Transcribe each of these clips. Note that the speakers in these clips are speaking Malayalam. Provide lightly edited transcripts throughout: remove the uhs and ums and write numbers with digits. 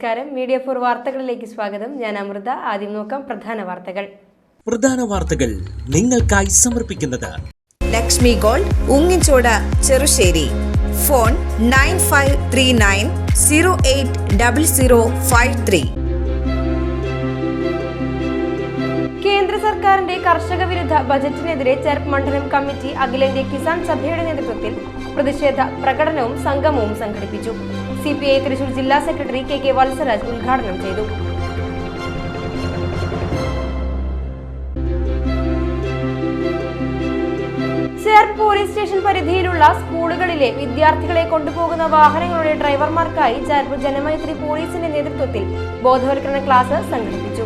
നമസ്കാരം. മീഡിയ 4 വാർത്തകളിലേക്ക് സ്വാഗതം. ഞാൻ അമൃത. ആദ്യം നോക്കാം പ്രധാന വാർത്തകൾ. നിങ്ങൾക്കായി സമർപ്പിക്കുന്നത് ലക്ഷ്മി ഗോൾഡ്, ഉങ്ങിച്ചോട്, ചെറുശ്ശേരി. ഫോൺ 9539080053. കേന്ദ്ര സർക്കാരിന്റെ കർഷക വിരുദ്ധ ബജറ്റിനെതിരെ ചെർപ്പ് മണ്ഡലം കമ്മിറ്റി അഖിലേന്ത്യാ കിസാൻ സഭയുടെ നേതൃത്വത്തിൽ പ്രതിഷേധ പ്രകടനവും സംഗമവും സംഘടിപ്പിച്ചു. CPI തൃശൂർ ജില്ലാ സെക്രട്ടറി KK വത്സരാജ് ഉദ്ഘാടനം ചെയ്തു. ചെർപ്പ് പോലീസ് സ്റ്റേഷൻ പരിധിയിലുള്ള സ്കൂളുകളിലെ വിദ്യാർത്ഥികളെ കൊണ്ടുപോകുന്ന വാഹനങ്ങളുടെ ഡ്രൈവർമാർക്കായി ചെർപ്പ് ജനമൈത്രി പോലീസിന്റെ നേതൃത്വത്തിൽ ബോധവൽക്കരണ ക്ലാസ് സംഘടിപ്പിച്ചു.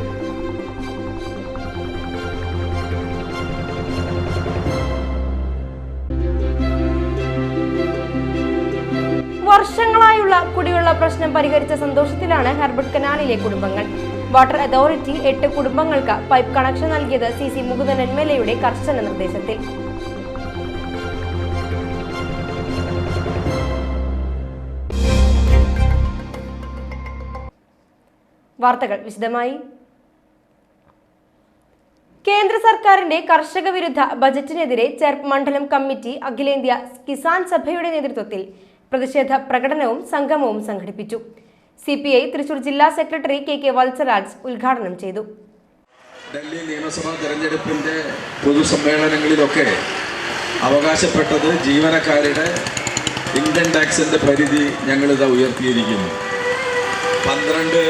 വർഷങ്ങളായുള്ള കുടിവെള്ള പ്രശ്നം പരിഹരിച്ച സന്തോഷത്തിലാണ് ഹെർബർട്ട് കനാലിലെ കുടുംബങ്ങൾ. വാട്ടർ അതോറിറ്റി 8 കുടുംബങ്ങൾക്ക് പൈപ്പ് കണക്ഷൻ നൽകിയത് CC മുകുന്ദൻ MLA കർശന നിർദ്ദേശത്തിൽ. വാർത്തകൾ വിശദമായി. കേന്ദ്ര സർക്കാരിന്റെ കർഷക വിരുദ്ധ ബജറ്റിനെതിരെ ചെർപ്പ് മണ്ഡലം കമ്മിറ്റി അഖിലേന്ത്യാ കിസാൻ സഭയുടെ നേതൃത്വത്തിൽ പ്രതിഷേധ പ്രകടനവും സംഗമവും സംഘടിപ്പിച്ചു. CPI തൃശൂർ ജില്ലാ സെക്രട്ടറി KK വത്സരാജ് ഉദ്ഘാടനം ചെയ്തു. ഡൽഹി നിയമസഭാ തെരഞ്ഞെടുപ്പിന്റെ പൊതുസമ്മേളനങ്ങളിലൊക്കെ അവകാശപ്പെട്ടത് ജീവനക്കാരുടെ ഇൻകം ടാക്സിന്റെ പരിധി ഞങ്ങളിത് ഉയർത്തിയിരിക്കുന്നു. 12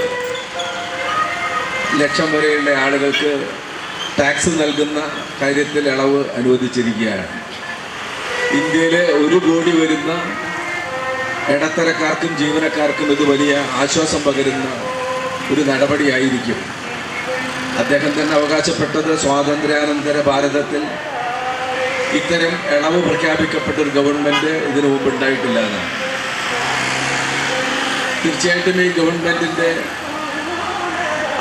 ലക്ഷം വരെയുള്ള ആളുകൾക്ക് ടാക്സ് നൽകുന്ന കാര്യത്തിൽ ഇളവ് അനുവദിച്ചിരിക്കുകയാണ്. ഇന്ത്യയിലെ 1 കോടി വരുന്ന ഇടത്തരക്കാർക്കും ജീവനക്കാർക്കും ഇത് വലിയ ആശ്വാസം പകരുന്ന ഒരു നടപടിയായിരിക്കും. അദ്ദേഹം തന്നെ അവകാശപ്പെട്ടത് സ്വാതന്ത്ര്യാനന്തര ഭാരതത്തിൽ ഇത്തരം ഇളവ് പ്രഖ്യാപിക്കപ്പെട്ടൊരു ഗവൺമെൻറ് ഇതിനു മുമ്പ് ഉണ്ടായിട്ടില്ല എന്നാണ്. തീർച്ചയായിട്ടും ഈ ഗവൺമെൻറ്റിൻ്റെ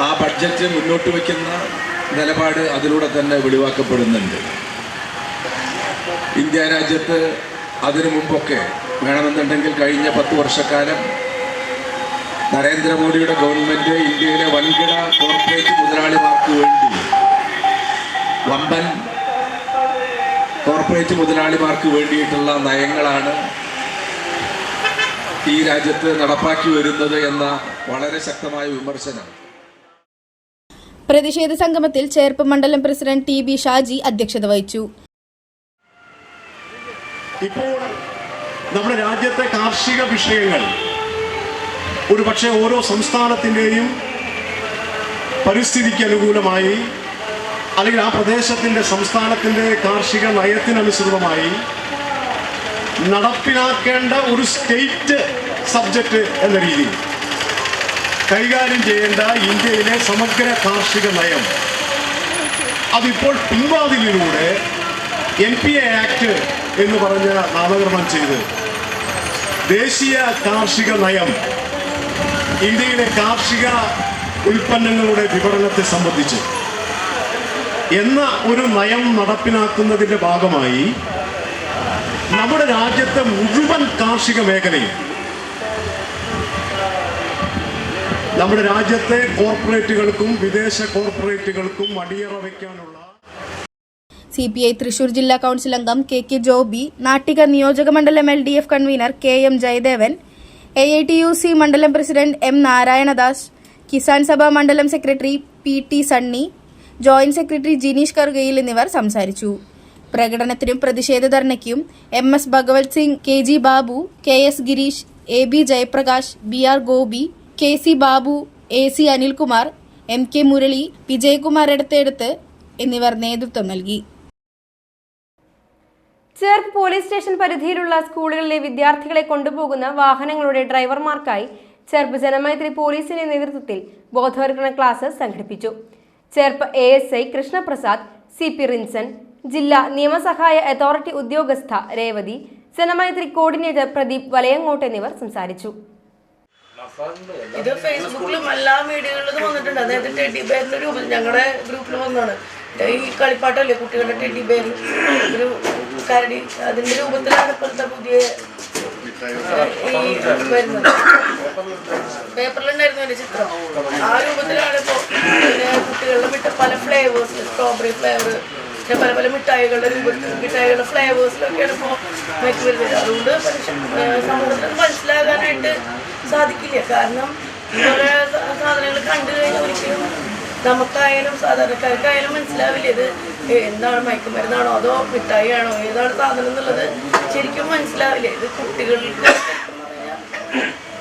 ആ ബഡ്ജറ്റ് മുന്നോട്ട് വയ്ക്കുന്ന നിലപാട് അതിലൂടെ തന്നെ വെളിവാക്കപ്പെടുന്നുണ്ട്. ഇന്ത്യ രാജ്യത്ത് അതിനു മുമ്പൊക്കെ വേണമെന്നുണ്ടെങ്കിൽ കഴിഞ്ഞ 10 വർഷക്കാലം നരേന്ദ്രമോദിയുടെ ഗവൺമെൻറ് ഇന്ത്യയിലെ വൻകിട കോർപ്പറേറ്റ് മുതലാളിമാർക്ക് വേണ്ടി വമ്പൻ കോർപ്പറേറ്റ് മുതലാളിമാർക്ക് വേണ്ടിയിട്ടുള്ള നയങ്ങളാണ് ഈ രാജ്യത്ത് നടപ്പാക്കി വരുന്നത് എന്ന വളരെ ശക്തമായ വിമർശനം. പ്രതിഷേധ സംഗമത്തിൽ ചെർപ്പ് മണ്ഡലം പ്രസിഡന്റ് TB ഷാജി അധ്യക്ഷത വഹിച്ചു. ഇപ്പോൾ നമ്മുടെ രാജ്യത്തെ കാർഷിക വിഷയങ്ങൾ ഒരുപക്ഷെ ഓരോ സംസ്ഥാനത്തിൻ്റെയും പരിസ്ഥിതിക്ക് അനുകൂലമായി അല്ലെങ്കിൽ ആ പ്രദേശത്തിൻ്റെ സംസ്ഥാനത്തിൻ്റെ കാർഷിക നയത്തിനനുസൃതമായി നടപ്പിലാക്കേണ്ട ഒരു സ്റ്റേറ്റ് സബ്ജക്റ്റ് എന്ന രീതിയിൽ കൈകാര്യം ചെയ്യേണ്ട ഇന്ത്യയിലെ സമഗ്ര കാർഷിക നയം അതിപ്പോൾ പിൻവാതിലിലൂടെ NPA ആക്ട് എന്ന് പറഞ്ഞ നാമകരണം ചെയ്ത് ദേശീയ കാർഷിക നയം ഇന്ത്യയിലെ കാർഷിക ഉൽപ്പന്നങ്ങളുടെ വിപണനത്തെ സംബന്ധിച്ച് എന്ന ഒരു നയം നടപ്പിലാക്കുന്നതിൻ്റെ ഭാഗമായി നമ്മുടെ രാജ്യത്തെ മുഴുവൻ കാർഷിക മേഖലയും നമ്മുടെ രാജ്യത്തെ കോർപ്പറേറ്റുകൾക്കും വിദേശ കോർപ്പറേറ്റുകൾക്കും അടിയറ വയ്ക്കാനുള്ള CPI തൃശൂർ ജില്ലാ കൌൺസിൽ അംഗം KK ജോബി, നാട്ടിക നിയോജക മണ്ഡലം LDF convener KM Jayadevan, AITUC മണ്ഡലം പ്രസിഡന്റ് M നാരായണദാസ്, കിസാൻ സഭ മണ്ഡലം secretary PT Sunny, joint secretary Jineesh കർഗയിൽ എന്നിവർ സംസാരിച്ചു. പ്രകടനത്തിനും പ്രതിഷേധ ധർണയ്ക്കും MS ഭഗവത് Singh, KG Babu, KS Girish, AB Jayaprakash, BR Gopi, KC Babu, AC Anilkumar, MK Murali, Vijayakumar എടുത്തെടുത്ത് എന്നിവർ നേതൃത്വം നൽകി. ചെർപ്പ് പോലീസ് സ്റ്റേഷൻ പരിധിയിലുള്ള സ്കൂളുകളിലെ വിദ്യാർത്ഥികളെ കൊണ്ടുപോകുന്ന വാഹനങ്ങളുടെ ഡ്രൈവർമാർക്കായി ചെർപ്പ് ജനമൈത്രി പോലീസിന്റെ നേതൃത്വത്തിൽ ബോധവൽക്കരണ ക്ലാസ് സംഘടിപ്പിച്ചു. ചെർപ്പ് ASI കൃഷ്ണപ്രസാദ്, CP റിൻസൺ, ജില്ലാ നിയമസഹായ അതോറിറ്റി ഉദ്യോഗസ്ഥ രേവതി, ജനമൈത്രി കോർഡിനേറ്റർ പ്രദീപ് വലയങ്ങോട്ട് എന്നിവർ സംസാരിച്ചു. ഇത് ഫേസ്ബുക്കിലും എല്ലാ മീഡിയകളിലും വന്നിട്ടുണ്ട്. അതായത് ടെഡി ബെയറിന്റെ രൂപത്തിൽ ഞങ്ങളുടെ ഗ്രൂപ്പിൽ വന്നതാണ്. ഈ കളിപ്പാട്ടല്ലേ കുട്ടികളുടെ ടെഡി ബെയർ, ഒരു കരടി, അതിന്റെ രൂപത്തിലാണ് ഇപ്പോഴത്തെ പുതിയ ഈ വരുന്നത്. പേപ്പറിലുണ്ടായിരുന്നു എൻ്റെ ചിത്രം. ആ രൂപത്തിലാണ് ഇപ്പോൾ പിന്നെ കുട്ടികളുടെ പല ഫ്ലേവേഴ്സ്, സ്ട്രോബെറി ഫ്ലേവർ, പിന്നെ പല പല മിഠായികളുടെ മിഠായികളുടെ ഫ്ലേവേഴ്സിലൊക്കെയാണ് ഇപ്പോൾ മയക്കുമരുന്ന്. അതുകൊണ്ട് സമൂഹത്തിന് മനസ്സിലാകാനായിട്ട് സാധിക്കില്ല. കാരണം ഇതുപോലെ സാധനങ്ങൾ കണ്ടു കഴിഞ്ഞാൽ ഒരിക്കലും നമുക്കായാലും സാധാരണക്കാർക്കായാലും മനസ്സിലാവില്ല ഇത് എന്താണ്, മയക്കുമരുന്നാണോ അതോ മിഠായിയാണോ, ഏതാണ് സാധനം എന്നുള്ളത് ശരിക്കും മനസ്സിലാവില്ല. ഇത്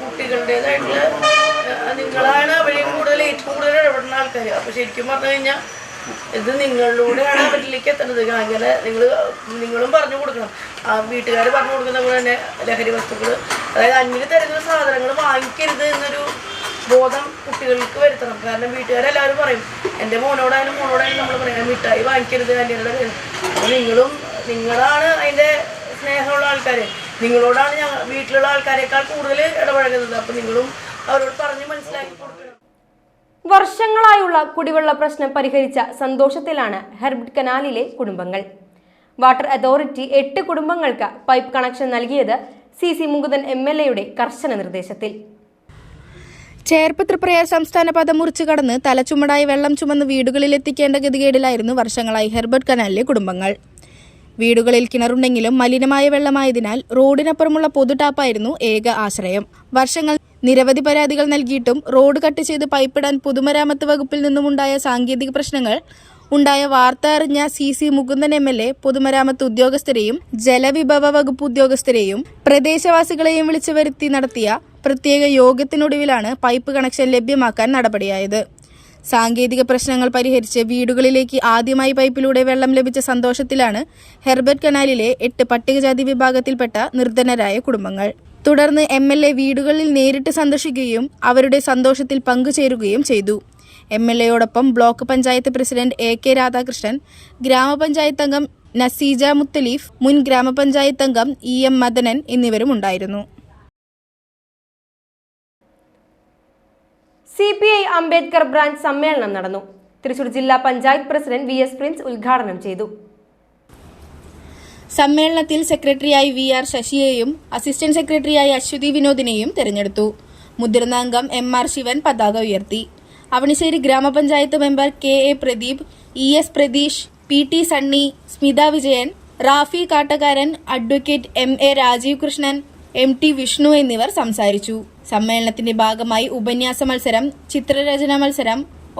കുട്ടികളുടേതായിട്ടുള്ള നിങ്ങളാണ് അവരെയും ഏറ്റവും കൂടുതൽ ഇടപെടുന്ന ആൾക്കാർ. അപ്പോൾ ശരിക്കും പറഞ്ഞു കഴിഞ്ഞാൽ ഇത് നിങ്ങളിലൂടെയാണ് അവരിലേക്ക് എത്തുന്നത്. അങ്ങനെ നിങ്ങളും പറഞ്ഞു കൊടുക്കണം. ആ വീട്ടുകാർ പറഞ്ഞു കൊടുക്കുന്ന പോലെ തന്നെ ലഹരി വസ്തുക്കൾ, അതായത് അന്യം തരുന്ന സാധനങ്ങൾ വാങ്ങിക്കരുത് എന്നൊരു ബോധം കുട്ടികൾക്ക് വരുത്തണം. കാരണം വീട്ടുകാരെല്ലാവരും പറയും, എൻ്റെ മോനോടായാലും നമ്മൾ പറയാം മിഠായി വാങ്ങിക്കരുത് അന്യരുടെ. അപ്പോൾ നിങ്ങളാണ് അതിൻ്റെ സ്നേഹമുള്ള ആൾക്കാർ. നിങ്ങളോടാണ് വീട്ടിലുള്ള ആൾക്കാരെക്കാൾ കൂടുതൽ ഇടപഴകുന്നത്. അപ്പോൾ നിങ്ങളും അവരോട് പറഞ്ഞ് മനസ്സിലാക്കി കൊടുക്കണം. വർഷങ്ങളായുള്ള കുടിവെള്ള പ്രശ്നം പരിഹരിച്ച സന്തോഷത്തിലാണ് ഹെർബർട്ട് കനാലിലെ കുടുംബങ്ങൾ. വാട്ടർ അതോറിറ്റി 8 കുടുംബങ്ങൾക്ക് പൈപ്പ് കണക്ഷൻ നൽകിയത് CC മുകുന്ദൻ MLA കർശന നിർദ്ദേശത്തിൽ. ചേർപ്പ് തൃപ്രയാർ സംസ്ഥാന പാത മുറിച്ചു കടന്ന് തലച്ചുമടായി വെള്ളം ചുമന്ന് വീടുകളിൽ എത്തിക്കേണ്ട ഗതികേടിലായിരുന്നു വർഷങ്ങളായി ഹെർബർട്ട് കനാലിലെ കുടുംബങ്ങൾ. വീടുകളിൽ കിണറുണ്ടെങ്കിലും മലിനമായ വെള്ളമായതിനാൽ റോഡിനപ്പുറമുള്ള പൊതു ടാപ്പായിരുന്നു ഏക ആശ്രയം. വർഷങ്ങൾ നിരവധി പരാതികൾ നൽകിയിട്ടും റോഡ് കട്ട് ചെയ്ത് പൈപ്പിടാൻ പൊതുമരാമത്ത് വകുപ്പിൽ നിന്നുമുണ്ടായ സാങ്കേതിക പ്രശ്നങ്ങൾ ഉണ്ടായ വാർത്ത അറിഞ്ഞ CC മുകുന്ദൻ MLA പൊതുമരാമത്ത് ഉദ്യോഗസ്ഥരെയും ജലവിഭവ വകുപ്പ് ഉദ്യോഗസ്ഥരെയും പ്രദേശവാസികളെയും വിളിച്ചു വരുത്തി നടത്തിയ പ്രത്യേക യോഗത്തിനൊടുവിലാണ് പൈപ്പ് കണക്ഷൻ ലഭ്യമാക്കാൻ നടപടിയായത്. സാങ്കേതിക പ്രശ്നങ്ങൾ പരിഹരിച്ച് വീടുകളിലേക്ക് ആദ്യമായി പൈപ്പിലൂടെ വെള്ളം ലഭിച്ച സന്തോഷത്തിലാണ് ഹെർബർട്ട് കനാലിലെ 8 പട്ടികജാതി വിഭാഗത്തിൽപ്പെട്ട നിർധനരായ കുടുംബങ്ങൾ. തുടർന്ന് MLA വീടുകളിൽ നേരിട്ട് സന്ദർശിക്കുകയും അവരുടെ സന്തോഷത്തിൽ പങ്കുചേരുകയും ചെയ്തു. MLAയോടൊപ്പം block panchayat president AK Radhakrishnan, ഗ്രാമപഞ്ചായത്ത് അംഗം നസീജ മുത്തലീഫ്, മുൻ ഗ്രാമപഞ്ചായത്ത് അംഗം EM മദനൻ എന്നിവരും ഉണ്ടായിരുന്നു. CPI അംബേദ്കർ ബ്രാഞ്ച് സമ്മേളനം നടന്നു. തൃശൂർ ജില്ലാ പഞ്ചായത്ത് പ്രസിഡന്റ് VS പ്രിൻസ് ഉദ്ഘാടനം ചെയ്തു. സമ്മേളനത്തിൽ സെക്രട്ടറിയായി VR ശശിയെയും അസിസ്റ്റന്റ് സെക്രട്ടറിയായി അശ്വതി വിനോദിനെയും തെരഞ്ഞെടുത്തു. മുതിർന്ന അംഗം MR ശിവൻ പതാക ഉയർത്തി. അവണിശ്ശേരി ഗ്രാമപഞ്ചായത്ത് member KA Pradeep, ES Pratheesh, PT Sunny, Smitha Vijayan, Rafi Kattakkaran, advocate MA Rajeev Krishnan, MT Vishnu എന്നിവർ സംസാരിച്ചു. സമ്മേളനത്തിന്റെ ഭാഗമായി ഉപന്യാസ മത്സരം, ചിത്രരചനാ മത്സരം,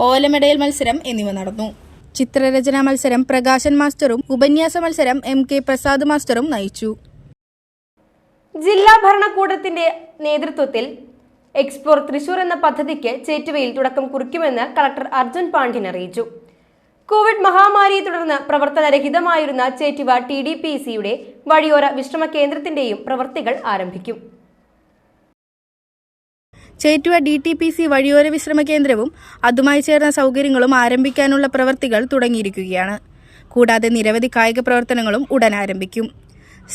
ഓലമെഡയൽ മത്സരം എന്നിവ നടന്നു. ചിത്രരചനാ മത്സരം പ്രകാശൻ മാസ്റ്ററും ഉപന്യാസ മത്സരം MK പ്രസാദ് മാസ്റ്ററും നയിച്ചു. ജില്ലാ ഭരണകൂടത്തിന്റെ നേതൃത്വത്തിൽ എക്സ്പ്ലോർ തൃശൂർ എന്ന പദ്ധതിക്ക് ചേറ്റുവയിൽ തുടക്കം കുറിക്കുമെന്ന് കളക്ടർ അർജുൻ പാണ്ഡ്യൻ അറിയിച്ചു. കോവിഡ് മഹാമാരിയെ തുടർന്ന് പ്രവർത്തനരഹിതമായിരുന്ന ചേറ്റുവ TDPCയുടെ വഴിയോര വിശ്രമ കേന്ദ്രത്തിന്റെയും പ്രവൃത്തികൾ ആരംഭിക്കും. ചേറ്റുവ DTPC വഴിയോര വിശ്രമ കേന്ദ്രവും അതുമായി ചേർന്ന സൗകര്യങ്ങളും ആരംഭിക്കാനുള്ള പ്രവൃത്തികൾ തുടങ്ങിയിരിക്കുകയാണ്. കൂടാതെ നിരവധി കായിക പ്രവർത്തനങ്ങളും ഉടൻ ആരംഭിക്കും.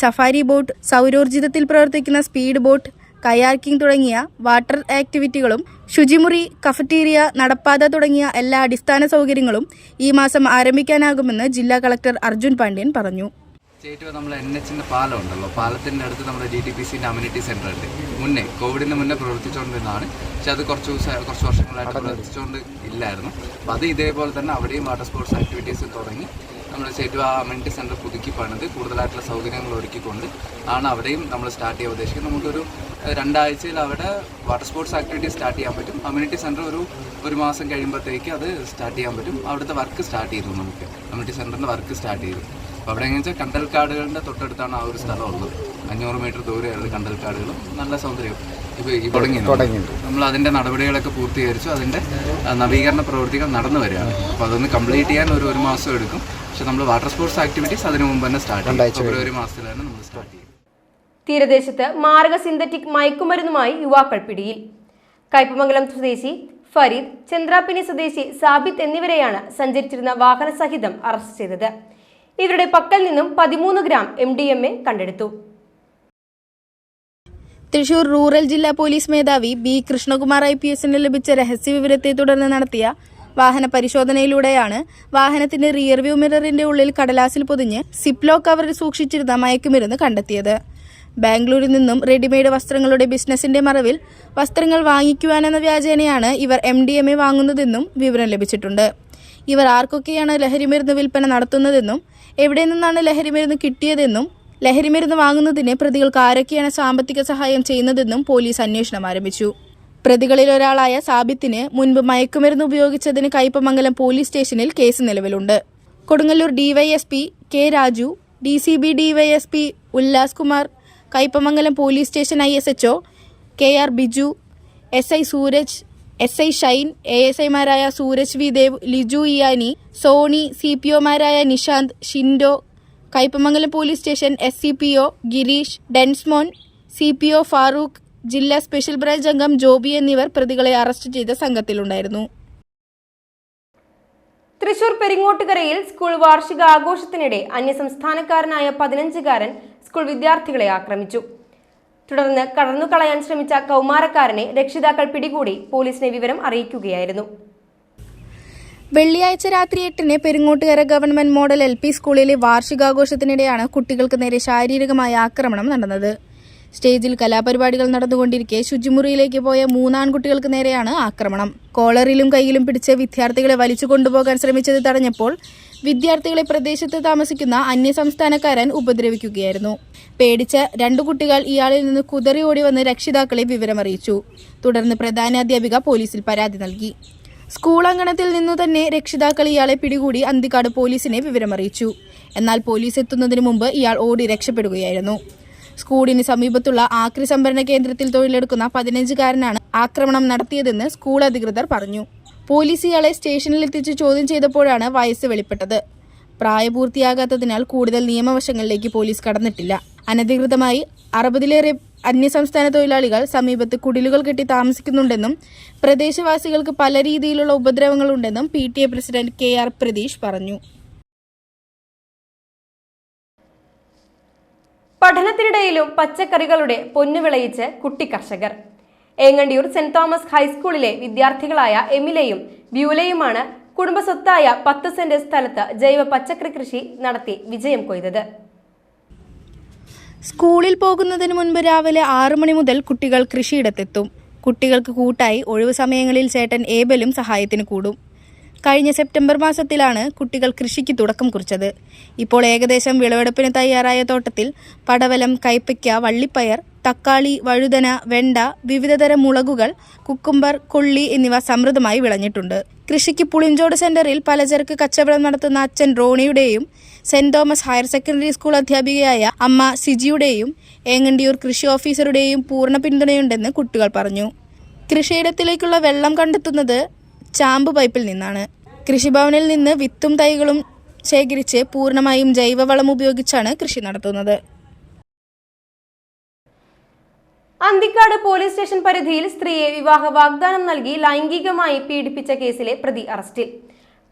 സഫാരി ബോട്ട്, സൗരോർജിതത്തിൽ പ്രവർത്തിക്കുന്ന സ്പീഡ് ബോട്ട്, കയാർക്കിംഗ് തുടങ്ങിയ വാട്ടർ ആക്ടിവിറ്റികളും ശുചിമുറി, കഫറ്റീരിയ, നടപ്പാത തുടങ്ങിയ എല്ലാ അടിസ്ഥാന സൗകര്യങ്ങളും ഈ മാസം ആരംഭിക്കാനാകുമെന്ന് ജില്ലാ കളക്ടർ അർജുൻ പാണ്ഡ്യൻ പറഞ്ഞു. ചേറ്റുവ നമ്മൾ NHന്റെ പാലം ഉണ്ടല്ലോ, പാലത്തിൻ്റെ അടുത്ത് നമ്മുടെ DTPCൻ്റെ അമ്യൂണിറ്റി സെൻ്റർ ഉണ്ട്. മുന്നേ കോവിഡിന് മുന്നേ പ്രവർത്തിച്ചുകൊണ്ടിരുന്നതാണ്. പക്ഷെ അത് കുറച്ച് വർഷങ്ങളായിട്ട് പ്രവർത്തിച്ചുകൊണ്ട് ഇല്ലായിരുന്നു. അപ്പോൾ അത് ഇതേപോലെ തന്നെ അവിടെയും വാട്ടർ സ്പോർട്സ് ആക്ടിവിറ്റീസ് തുടങ്ങി നമ്മൾ ചേറ്റുവ അമ്യൂണിറ്റി സെൻ്റർ പുതുക്കി പണിത് കൂടുതലായിട്ടുള്ള സൗകര്യങ്ങൾ ഒരുക്കിക്കൊണ്ട് ആണ് അവിടെയും നമ്മൾ സ്റ്റാർട്ട് ചെയ്യാൻ ഉദ്ദേശിക്കുന്നത്. നമുക്കൊരു 2 ആഴ്ചയിൽ അവിടെ വാട്ടർ സ്പോർട്സ് ആക്ടിവിറ്റീസ് സ്റ്റാർട്ട് ചെയ്യാൻ പറ്റും. അമ്യൂണിറ്റി സെൻ്റർ ഒരു മാസം കഴിയുമ്പോഴത്തേക്ക് അത് സ്റ്റാർട്ട് ചെയ്യാൻ പറ്റും. അവിടുത്തെ വർക്ക് സ്റ്റാർട്ട് ചെയ്തു. നമുക്ക് അമ്യൂണിറ്റി സെൻ്ററിൻ്റെ വർക്ക് സ്റ്റാർട്ട് ചെയ്തു. അപ്പോൾ അവിടെ എങ്ങനെയാണെന്ന് വെച്ചാൽ കണ്ടൽക്കാടുകളുടെ തൊട്ടടുത്താണ് ആ ഒരു സ്ഥലം ഉള്ളത്. 500 മീറ്റർ ദൂരെയാണ് കണ്ടൽക്കാടുകളും നല്ല സൗന്ദര്യവും ഇപ്പോൾ തുടങ്ങിയിട്ടുണ്ട്. നമ്മൾ അതിൻ്റെ നടപടികളൊക്കെ പൂർത്തീകരിച്ചു. അതിൻ്റെ നവീകരണ പ്രവൃത്തികൾ നടന്നു വരികയാണ്. അപ്പോൾ അതൊന്ന് കംപ്ലീറ്റ് ചെയ്യാൻ ഒരു മാസം എടുക്കും. പക്ഷെ നമ്മൾ വാട്ടർ സ്പോർട്സ് ആക്ടിവിറ്റീസ് അതിനു മുമ്പ് തന്നെ സ്റ്റാർട്ട് ചെയ്യും. ഫെബ്രുവരി മാസത്തിൽ തന്നെ നമ്മൾ സ്റ്റാർട്ട് ചെയ്യും. തീരദേശത്ത് മാരക സിന്തറ്റിക് മയക്കുമരുന്നുമായി യുവാക്കൾ പിടിയിൽ. കയ്പമംഗലം സ്വദേശി ഫരീദ്, ചന്ദ്രാപ്പിനി സ്വദേശി സാബിത്ത് എന്നിവരെയാണ് സഞ്ചരിച്ചിരുന്ന വാഹന സഹിതം അറസ്റ്റ് ചെയ്തത്. ഇവരുടെ പക്കൽ നിന്നും 13 ഗ്രാം MDMA കണ്ടെടുത്തു. തൃശൂർ റൂറൽ ജില്ലാ പോലീസ് മേധാവി B കൃഷ്ണകുമാർ IPSന് ലഭിച്ച രഹസ്യവിവരത്തെ തുടർന്ന് നടത്തിയ വാഹന പരിശോധനയിലൂടെയാണ് വാഹനത്തിന്റെ റിയർവ്യൂ മിററിന്റെ ഉള്ളിൽ കടലാസിൽ പൊതിഞ്ഞ് സിപ്ലോ കവറിൽ സൂക്ഷിച്ചിരുന്ന മയക്കുമരുന്ന് കണ്ടെത്തിയത്. ബാംഗ്ലൂരിൽ നിന്നും റെഡിമെയ്ഡ് വസ്ത്രങ്ങളുടെ ബിസിനസിന്റെ മറവിൽ വസ്ത്രങ്ങൾ വാങ്ങിക്കുവാനെന്ന വ്യാജേനയാണ് ഇവർ MDMA വാങ്ങുന്നതെന്നും വിവരം ലഭിച്ചിട്ടുണ്ട്. ഇവർ ആർക്കൊക്കെയാണ് ലഹരിമരുന്ന് വിൽപ്പന നടത്തുന്നതെന്നും എവിടെ നിന്നാണ് ലഹരിമരുന്ന് കിട്ടിയതെന്നും ലഹരിമരുന്ന് വാങ്ങുന്നതിന് പ്രതികൾക്ക് ആരൊക്കെയാണ് സാമ്പത്തിക സഹായം ചെയ്യുന്നതെന്നും പോലീസ് അന്വേഷണം ആരംഭിച്ചു. പ്രതികളിൽ ഒരാളായ സാബിത്തിന് മുൻപ് മയക്കുമരുന്ന് ഉപയോഗിച്ചതിന് കയ്പമംഗലം പോലീസ് സ്റ്റേഷനിൽ കേസ് നിലവിലുണ്ട്. Kodungallur DYSP K Raju, DCB DYSP Ullas Kumar, Kaipamangalam police station ISHO KR Biju, SI Sooraj, SI Shine, ASIമാരായ സൂരജ് വി ദേവ്, ലിജു ഇയാനി, സോണി, CPOമാരായ Nishanth, Shindo, Kaipamangalam police station SCPO Gireesh, Densmon, CPO Farooq, ജില്ലാ സ്പെഷ്യൽ ബ്രാഞ്ച് അംഗം ജോബി എന്നിവർ പ്രതികളെ അറസ്റ്റ് ചെയ്ത സംഘത്തിലുണ്ടായിരുന്നു. തൃശൂർ പെരിങ്ങോട്ടുകരയിൽ സ്കൂൾ വാർഷികാഘോഷത്തിനിടെ അന്യസംസ്ഥാനക്കാരനായ 15-കാരൻ സ്കൂൾ വിദ്യാർത്ഥികളെ ആക്രമിച്ചു. തുടർന്ന് കടന്നുകളയാൻ ശ്രമിച്ച കൗമാരക്കാരനെ രക്ഷിതാക്കൾ പിടികൂടി പോലീസിനെ വിവരം അറിയിക്കുകയായിരുന്നു. വെള്ളിയാഴ്ച രാത്രി 8-ന് പെരിങ്ങോട്ടുകര ഗവൺമെന്റ് മോഡൽ LP സ്കൂളിലെ വാർഷികാഘോഷത്തിനിടെയാണ് കുട്ടികൾക്ക് നേരെ ശാരീരികമായ ആക്രമണം നടന്നത്. സ്റ്റേജിൽ കലാപരിപാടികൾ നടന്നുകൊണ്ടിരിക്കെ ശുചിമുറിയിലേക്ക് പോയ 3 ആൺകുട്ടികൾക്ക് നേരെയാണ് ആക്രമണം. കോളറിലും കൈയിലും പിടിച്ച് വിദ്യാർത്ഥികളെ വലിച്ചു കൊണ്ടുപോകാൻ ശ്രമിച്ചത് തടഞ്ഞപ്പോൾ വിദ്യാർത്ഥികളെ പ്രദേശത്ത് താമസിക്കുന്ന അന്യസംസ്ഥാനക്കാരൻ ഉപദ്രവിക്കുകയായിരുന്നു. പേടിച്ച 2 കുട്ടികൾ ഇയാളിൽ നിന്ന് കുതറി ഓടി വന്ന് രക്ഷിതാക്കളെ വിവരമറിയിച്ചു. തുടർന്ന് പ്രധാനാധ്യാപിക പോലീസിൽ പരാതി നൽകി. സ്കൂൾ അങ്കണത്തിൽ നിന്നു തന്നെ രക്ഷിതാക്കൾ ഇയാളെ പിടികൂടി അന്തിക്കാട് പോലീസിനെ വിവരമറിയിച്ചു. എന്നാൽ പോലീസ് എത്തുന്നതിന് മുമ്പ് ഇയാൾ ഓടി രക്ഷപ്പെടുകയായിരുന്നു. സ്കൂളിന് സമീപത്തുള്ള ആക്രി സംഭരണ കേന്ദ്രത്തിൽ തൊഴിലെടുക്കുന്ന 15-കാരനാണ് ആക്രമണം നടത്തിയതെന്ന് സ്കൂൾ അധികൃതർ പറഞ്ഞു. പോലീസ് ഇയാളെ സ്റ്റേഷനിലെത്തിച്ച് ചോദ്യം ചെയ്തപ്പോഴാണ് വയസ്സ് വെളിപ്പെട്ടത്. പ്രായപൂർത്തിയാകാത്തതിനാൽ കൂടുതൽ നിയമവശങ്ങളിലേക്ക് പോലീസ് കടന്നിട്ടില്ല. അനധികൃതമായി 60-ലേറെ അന്യസംസ്ഥാന തൊഴിലാളികൾ സമീപത്ത് കുടിലുകൾ കെട്ടി താമസിക്കുന്നുണ്ടെന്നും പ്രദേശവാസികൾക്ക് പല രീതിയിലുള്ള ഉപദ്രവങ്ങളുണ്ടെന്നും PTA പ്രസിഡന്റ് KR പ്രതീഷ് പറഞ്ഞു. പഠനത്തിനിടയിലും പച്ചക്കറികളുടെ പൊന്നു വിളയിച്ച് കുട്ടി കർഷകർ. ഏങ്ങണ്ടിയൂർ സെന്റ് തോമസ് ഹൈസ്കൂളിലെ വിദ്യാർത്ഥികളായ എമിലയും ബ്യൂലയുമാണ് കുടുംബസ്വത്തായ 10 സെന്റ് സ്ഥലത്ത് ജൈവ പച്ചക്കറി കൃഷി നടത്തി വിജയം കൊയ്തത്. സ്കൂളിൽ പോകുന്നതിന് മുൻപ് രാവിലെ 6 മണി മുതൽ കുട്ടികൾ കൃഷിയിടത്തെത്തും. കുട്ടികൾക്ക് കൂട്ടായി ഒഴിവു സമയങ്ങളിൽ ചേട്ടൻ ഏബലും സഹായത്തിന് കൂടും. കഴിഞ്ഞ സെപ്റ്റംബർ മാസത്തിലാണ് കുട്ടികൾ കൃഷിക്ക് തുടക്കം കുറിച്ചത്. ഇപ്പോൾ ഏകദേശം വിളവെടുപ്പിന് തയ്യാറായ തോട്ടത്തിൽ പടവലം, കൈപ്പയ്ക്ക, വള്ളിപ്പയർ, തക്കാളി, വഴുതന, വെണ്ട, വിവിധതരം മുളകുകൾ, കുക്കുംബർ, കൊള്ളി എന്നിവ സമൃദ്ധമായി വിളഞ്ഞിട്ടുണ്ട്. കൃഷിക്ക് പുളിഞ്ചോട് സെന്ററിൽ പലചരക്ക് കച്ചവടം നടത്തുന്ന അച്ഛൻ റോണിയുടെയും saint Thomas higher secondary school അധ്യാപികയായ അമ്മ സിജിയുടെയും ഏങ്ങണ്ടിയൂർ കൃഷി ഓഫീസറുടെയും പൂർണ്ണ പിന്തുണയുണ്ടെന്ന് കുട്ടികൾ പറഞ്ഞു. കൃഷിയിടത്തിലേക്കുള്ള വെള്ളം കണ്ടെത്തുന്നത് ചാമ്പ് പൈപ്പിൽ നിന്നാണ്. കൃഷിഭവനിൽ നിന്ന് വിത്തും തൈകളും ശേഖരിച്ച് പൂർണ്ണമായും ജൈവവളം ഉപയോഗിച്ചാണ് കൃഷി നടത്തുന്നത്. അന്തിക്കാട് പോലീസ് സ്റ്റേഷൻ പരിധിയിൽ സ്ത്രീയെ വിവാഹ വാഗ്ദാനം നൽകി ലൈംഗികമായി പീഡിപ്പിച്ച കേസിലെ പ്രതി അറസ്റ്റിൽ.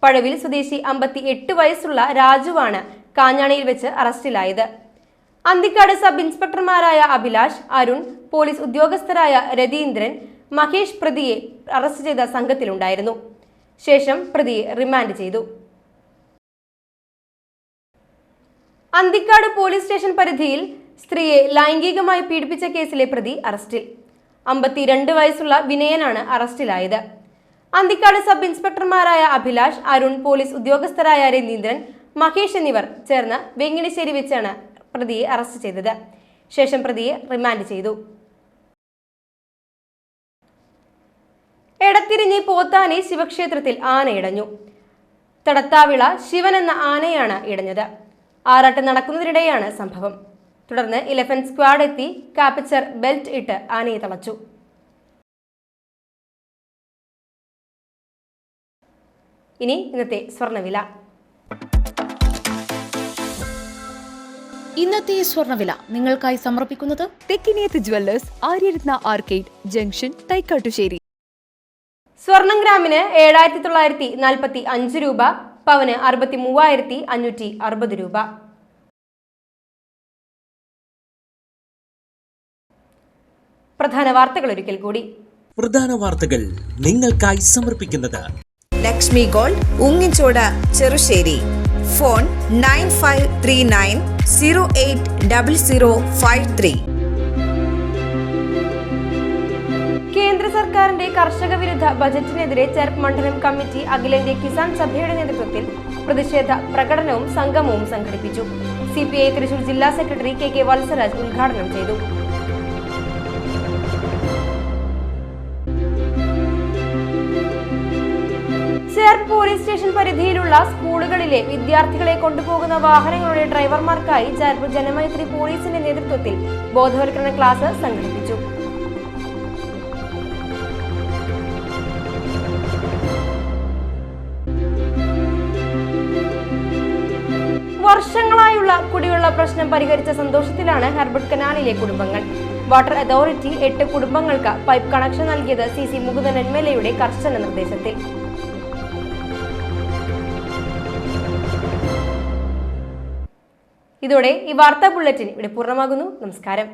പഴവിൽ സ്വദേശി 58 വയസ്സുള്ള രാജുവാണ് കാഞ്ഞാണിയിൽ വെച്ച് അറസ്റ്റിലായത്. അന്തിക്കാട് സബ് ഇൻസ്പെക്ടർമാരായ അഭിലാഷ്, അരുൺ, പോലീസ് ഉദ്യോഗസ്ഥരായ രതീന്ദ്രൻ, മഹേഷ് പ്രതിയെ അറസ്റ്റ് ചെയ്ത സംഘത്തിലുണ്ടായിരുന്നു. ശേഷം പ്രതിയെ റിമാൻഡ് ചെയ്തു. അന്തിക്കാട് പോലീസ് സ്റ്റേഷൻ പരിധിയിൽ സ്ത്രീയെ ലൈംഗികമായി പീഡിപ്പിച്ച കേസിലെ പ്രതി അറസ്റ്റിൽ. 52 വയസ്സുള്ള വിനയനാണ് അറസ്റ്റിലായത്. അന്തിക്കാട് സബ് ഇൻസ്പെക്ടർമാരായ അഭിലാഷ്, അരുൺ, പോലീസ് ഉദ്യോഗസ്ഥരായ രതീന്ദ്രൻ, മഹേഷ് എന്നിവർ ചേർന്ന് വെങ്ങിണിശ്ശേരി വെച്ചാണ് പ്രതിയെ അറസ്റ്റ് ചെയ്തത്. ശേഷം പ്രതിയെ റിമാൻഡ് ചെയ്തു. എടത്തിരിഞ്ഞി പോത്താനി ശിവക്ഷേത്രത്തിൽ ആന ഇടഞ്ഞു. തടത്താവിള ശിവൻ എന്ന ആനയാണ് ഇടഞ്ഞത്. ആറാട്ട് നടക്കുന്നതിനിടെയാണ് സംഭവം. തുടർന്ന് ഇലഫന്റ് സ്ക്വാഡ് എത്തി കാപ്പച്ചർ ബെൽറ്റ് ഇട്ട് ആനയെ തളച്ചു. ഇനി ഇന്നത്തെ സ്വർണ്ണവില. ഇന്നത്തെ സ്വർണ്ണവില നിങ്ങൾക്കായി സമർപ്പിക്കുന്നത് Thekkiniyath jewellers, Aryaratna arcade junction, Thaikkattussery. സ്വർണം ഗ്രാമിന് 7,945 രൂപ, പവന് 63,560 രൂപ. പ്രധാന വാർത്തകൾ ഒരിക്കൽ കൂടി. പ്രധാന വാർത്തകൾ നിങ്ങൾക്കായി സമർപ്പിക്കുന്നത് ലക്ഷ്മി ഗോൾഡ്, ഉങ്ങിച്ചോട, ചെറുശ്ശേരി. ഫോൺ 9539 080053. സർക്കാരിന്റെ കർഷക വിരുദ്ധ ബജറ്റിനെതിരെ ചെർപ്പ് മണ്ഡലം കമ്മിറ്റി അഖിലേന്ത്യാ കിസാൻ സഭയുടെ നേതൃത്വത്തിൽ പ്രതിഷേധ പ്രകടനവും സംഗമവും സംഘടിപ്പിച്ചു. CPI തൃശൂർ ജില്ലാ സെക്രട്ടറി KK വത്സരാജ് ഉദ്ഘാടനം ചെയ്തു. ചെർപ്പ് പോലീസ് സ്റ്റേഷൻ പരിധിയിലുള്ള സ്കൂളുകളിലെ വിദ്യാർത്ഥികളെ കൊണ്ടുപോകുന്ന വാഹനങ്ങളുടെ ഡ്രൈവർമാർക്കായി ചെർപ്പ് ജനമൈത്രി പോലീസിന്റെ നേതൃത്വത്തിൽ ബോധവൽക്കരണ ക്ലാസ് സംഘടിപ്പിച്ചു. വർഷങ്ങളായുള്ള കുടിവെള്ള പ്രശ്നം പരിഹരിച്ച സന്തോഷത്തിലാണ് ഹെർബർട്ട് കനാലിലെ കുടുംബങ്ങൾ. വാട്ടർ അതോറിറ്റി 8 കുടുംബങ്ങൾക്ക് പൈപ്പ് കണക്ഷൻ നൽകിയത് CC മുകുന്ദൻ MLA കർശന നിർദ്ദേശത്തിൽ. ഇതോടെ ഈ വാർത്താ ബുള്ളറ്റിൻ ഇവിടെ പൂർണ്ണമാകുന്നു. നമസ്കാരം.